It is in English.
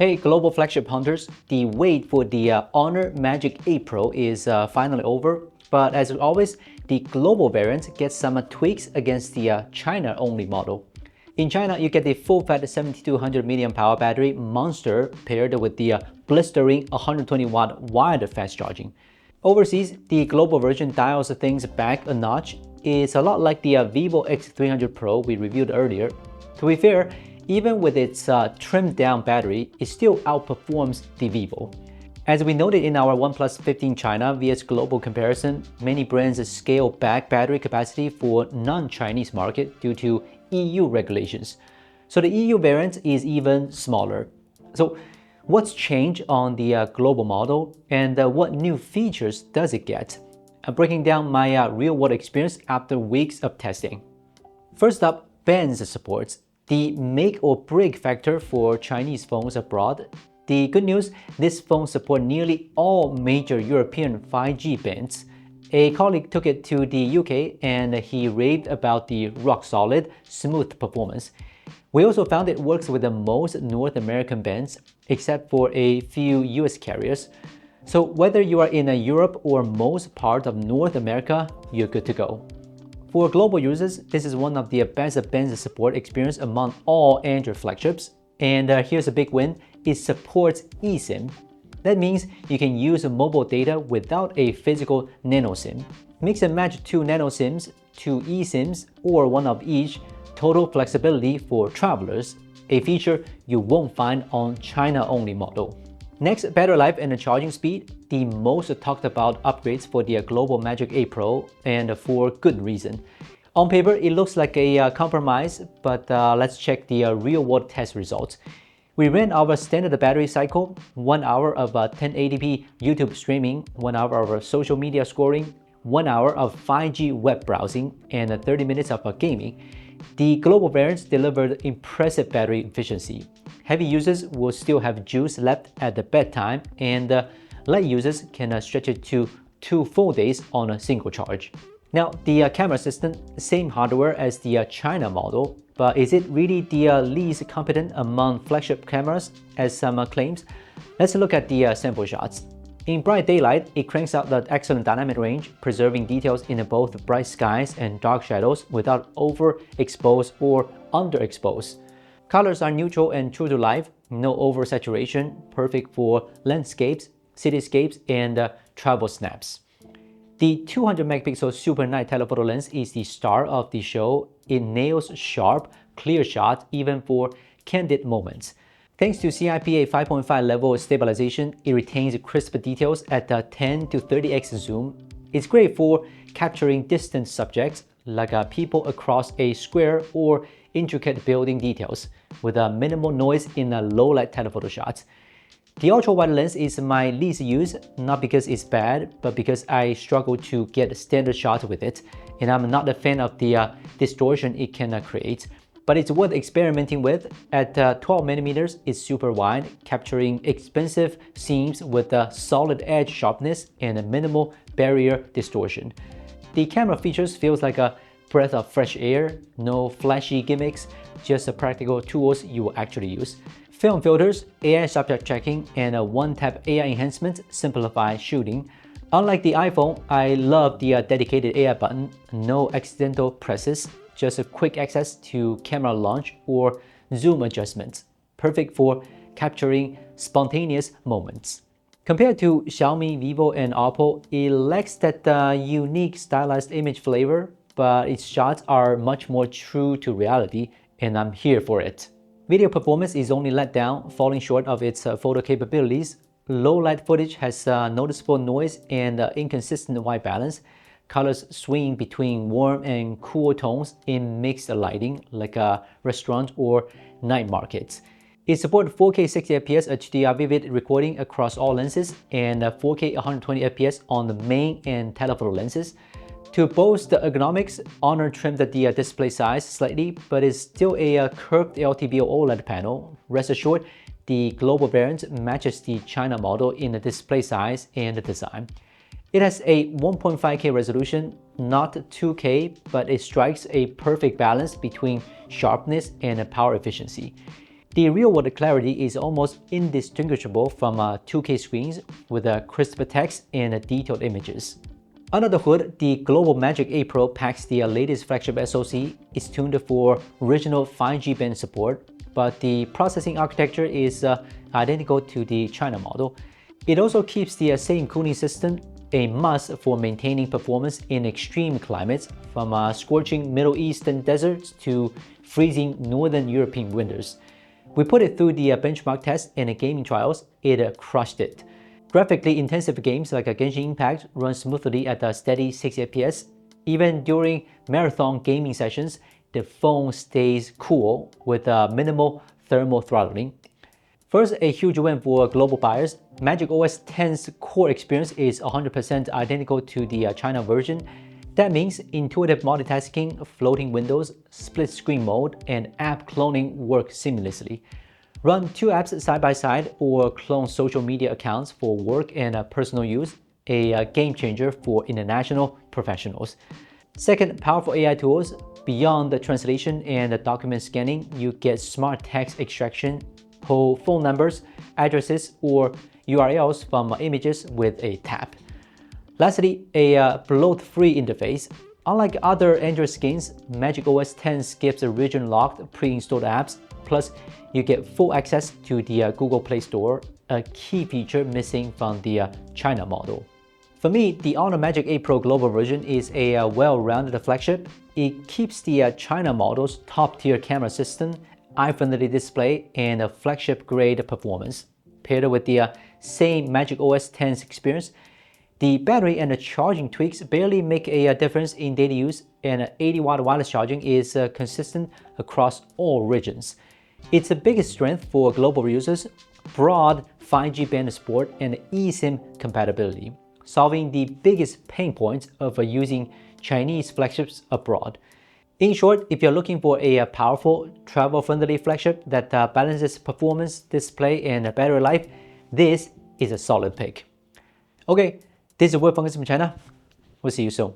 Hey global flagship hunters, the wait for the Honor Magic 8 Pro is finally over, but as always, the global variant gets some tweaks against the China-only model. In China, you get the full-fat 7200 mAh battery monster paired with the blistering 120-watt wired fast charging. Overseas, the global version dials things back a notch. It's a lot like the Vivo X300 Pro we reviewed earlier. To be fair, even with its trimmed-down battery, it still outperforms the Vivo. As we noted in our OnePlus 15 China vs global comparison, many brands scale back battery capacity for non-Chinese market due to EU regulations. So the EU variant is even smaller. So what's changed on the global model, and what new features does it get? I'm breaking down my real-world experience after weeks of testing. First up, bands supports. The make or break factor for Chinese phones abroad. The good news, this phone supports nearly all major European 5G bands. A colleague took it to the UK and he raved about the rock-solid, smooth performance. We also found it works with the most North American bands, except for a few US carriers. So whether you are in Europe or most parts of North America, you're good to go. For global users, this is one of the best band support experience among all Android flagships. And here's a big win, it supports eSIM. That means you can use mobile data without a physical nano SIM. Mix and match two nano SIMs, two eSIMs, or one of each, total flexibility for travelers, a feature you won't find on China-only model. Next, battery life and charging speed, the most talked about upgrades for the global Magic 8 Pro, and for good reason. On paper, it looks like a compromise, but let's check the real-world test results. We ran our standard battery cycle, 1 hour of 1080p YouTube streaming, 1 hour of social media scoring, 1 hour of 5G web browsing, and 30 minutes of gaming. The global variants delivered impressive battery efficiency. Heavy users will still have juice left at the bedtime, and light users can stretch it to 2 full days on a single charge. Now, the camera system, same hardware as the China model, but is it really the least competent among flagship cameras, as some claims? Let's look at the sample shots. In bright daylight, it cranks out the excellent dynamic range, preserving details in both bright skies and dark shadows without overexposed or underexposed. Colors are neutral and true to life, no oversaturation, perfect for landscapes, cityscapes, and travel snaps. The 200 megapixel super night telephoto lens is the star of the show. It nails sharp, clear shots even for candid moments. Thanks to CIPA 5.5 level stabilization, it retains crisp details at 10 to 30x zoom. It's great for capturing distant subjects like people across a square or intricate building details with minimal noise in low-light telephoto shots. The ultra-wide lens is my least used, not because it's bad, but because I struggle to get standard shots with it, and I'm not a fan of the distortion it can create. But it's worth experimenting with. At 12mm, it's super wide, capturing expensive scenes with solid edge sharpness and minimal barrier distortion. The camera features feels like a breath of fresh air, no flashy gimmicks, just practical tools you will actually use. Film filters, AI subject tracking, and a one-tap AI enhancement simplify shooting. Unlike the iPhone, I love the dedicated AI button, no accidental presses, just a quick access to camera launch or zoom adjustments, perfect for capturing spontaneous moments. Compared to Xiaomi, Vivo, and Oppo, it lacks that unique stylized image flavor, but its shots are much more true to reality, and I'm here for it. Video performance is only let down, falling short of its photo capabilities. Low light footage has noticeable noise and inconsistent white balance. Colors swing between warm and cool tones in mixed lighting, like a restaurant or night markets. It supports 4K 60fps HDR vivid recording across all lenses and 4K 120fps on the main and telephoto lenses. To boast the ergonomics, Honor trimmed the display size slightly, but it's still a curved LTPO OLED panel. Rest assured, the global variant matches the China model in the display size and the design. It has a 1.5K resolution, not 2K, but it strikes a perfect balance between sharpness and power efficiency. The real-world clarity is almost indistinguishable from 2K screens with crisp text and detailed images. Under the hood, the global Magic8 Pro packs the latest flagship SoC. It's tuned for original 5G band support, but the processing architecture is identical to the China model. It also keeps the same cooling system, a must for maintaining performance in extreme climates, from scorching Middle Eastern deserts to freezing Northern European winters. We put it through the benchmark test and gaming trials. It crushed it. Graphically intensive games like Genshin Impact run smoothly at a steady 60 FPS. Even during marathon gaming sessions, the phone stays cool with minimal thermal throttling. First, a huge win for global buyers. macOS 10's core experience is 100% identical to the China version. That means intuitive multitasking, floating windows, split screen mode, and app cloning work seamlessly. Run 2 apps side by side or clone social media accounts for work and personal use, a game changer for international professionals. Second, powerful AI tools. Beyond the translation and the document scanning, you get smart text extraction, pull phone numbers, addresses, or URLs from images with a tap. Lastly, a bloat-free interface. Unlike other Android skins, macOS 10 skips region-locked pre-installed apps. Plus, you get full access to the Google Play Store, a key feature missing from the China model. For me, the Honor Magic8 Pro global version is a well-rounded flagship. It keeps the China model's top-tier camera system, eye-friendly display, and a flagship-grade performance. Paired with the same macOS 10's experience, the battery and the charging tweaks barely make a difference in daily use, and 80-watt wireless charging is consistent across all regions. Its biggest strength for global users: broad 5G band support and eSIM compatibility, solving the biggest pain points of using Chinese flagships abroad. In short, if you're looking for a powerful, travel-friendly flagship that balances performance, display, and battery life, this is a solid pick. Okay, this is Will from Gizmochina. We'll see you soon.